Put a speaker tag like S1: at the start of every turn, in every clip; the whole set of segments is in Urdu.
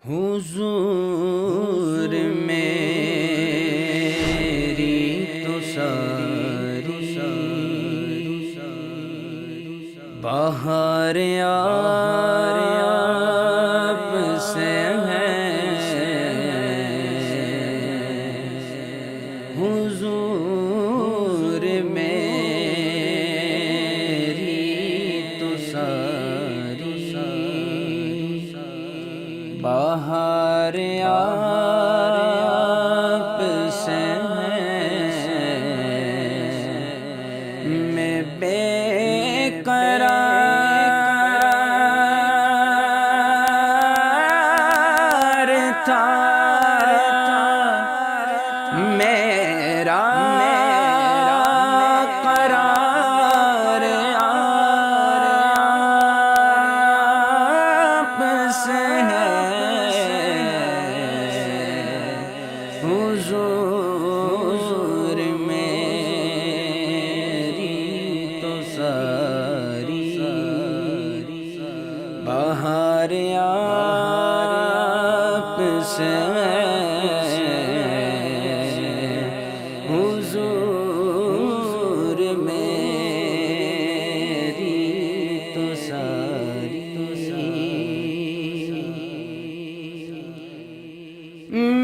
S1: حضور میری تو ساری بہار آپ سے ہے، حضور میری تو ساری بہار آپ سے ہے، میں بے قرار تھا، میرا قرار آپ سے ہے، حضور میری تو ساری بہار آپ سے ہے، حضور میری تو ساری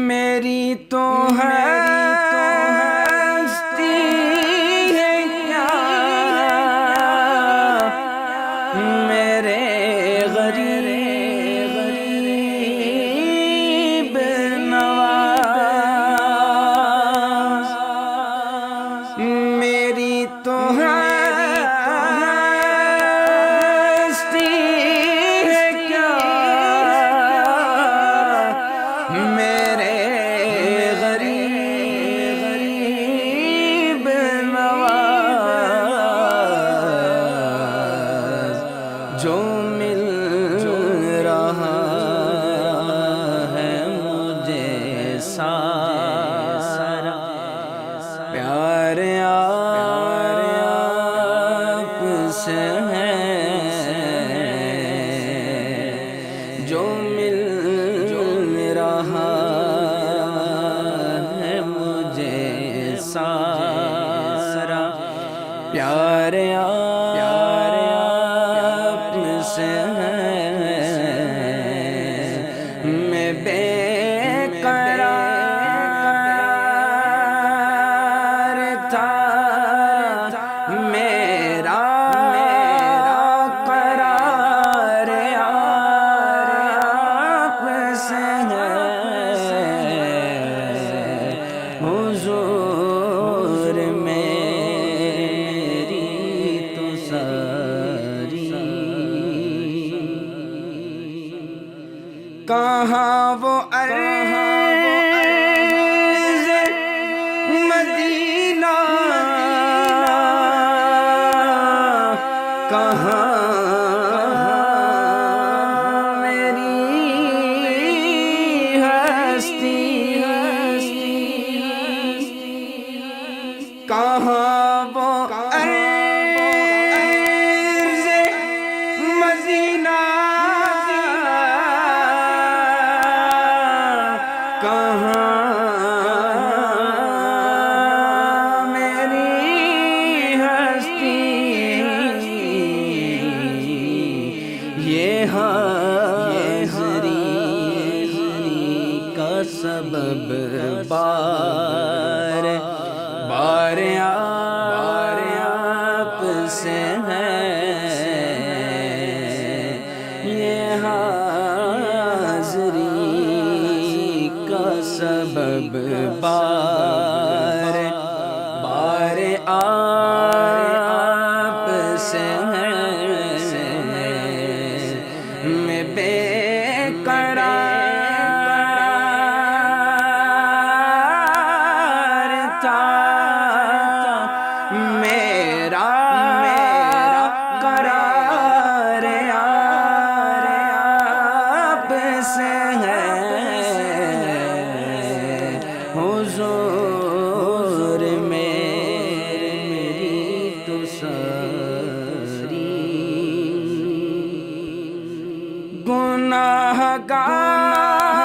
S1: میری تو ہستی ہے کیا، میرے غریب نواز، میری تو ہستی ہے کیا، میرے غریب نواز، جو مل رہا ہے مجھے سارا پیار آپ سے ہے، جو مل رہا ہے مجھے سارا پیار آپ سے ہے، میں بے قرار تھا، میرا قرار آپ سے ہے، حضور میری تو ساری کہاں وہ عرض مدینہ، کہاں میری ہستی، کہاں وہ عرض مدینہ، کہاں میری ہستی، یہ حاضری کا سبب بار آپ سے ہے، یہ حاضری کا سبب بار آپ سے ہے، میں بے قرار تھا، میرا قرار آپ سے ہے، حضور میری تو ساری گناہگار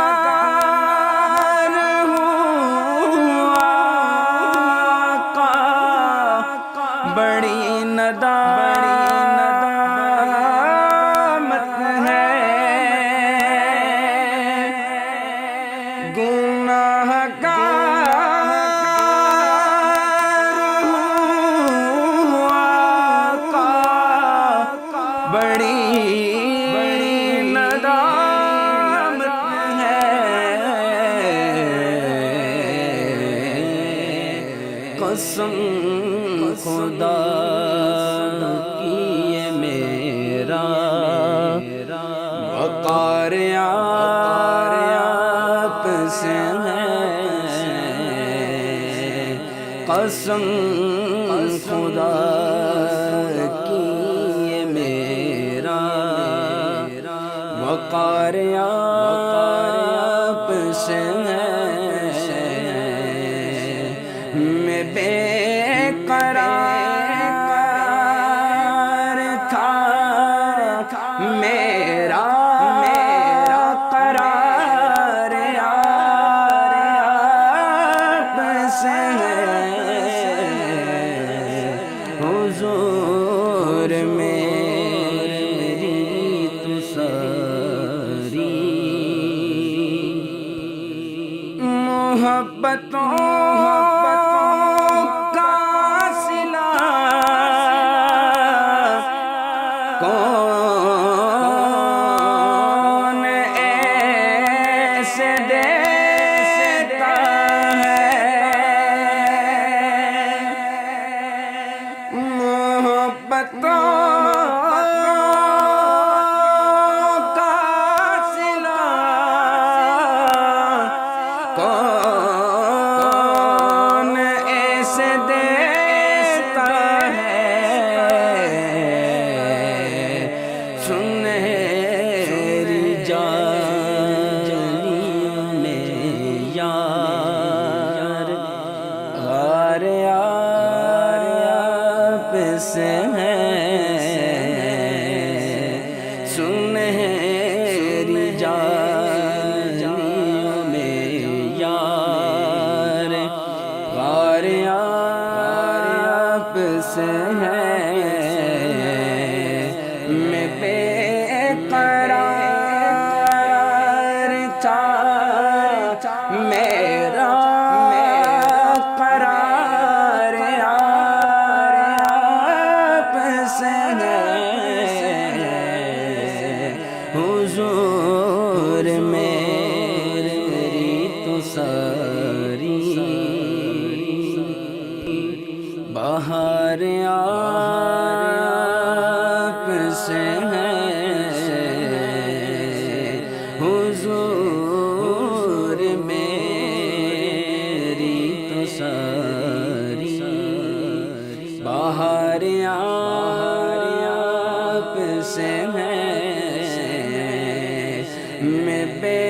S1: قسم خدا کی یہ میرا وقار آپ سے ہے، قسم خدا کی یہ میرا وقار آپ سے ہے، میں بے قرار تھا، میرا قرار آپ سے ہے، حضور میری تو ساری محبتوں کا صلہ کون ایسے دیتا ہے، محبتوں کا صلہ کون ایسے دیتا ہے، سنہری جالیوں میں یار غار آپ سے ہے، سنہری جالیوں میں یار غار آپ سے ہے، میں بے قرار تھا، میرا قرار آپ سے ہے، حضور میری تو ساری بہار آپ سے ہے، حضور میری تو ساری بہار آپ سے ہے، میں بے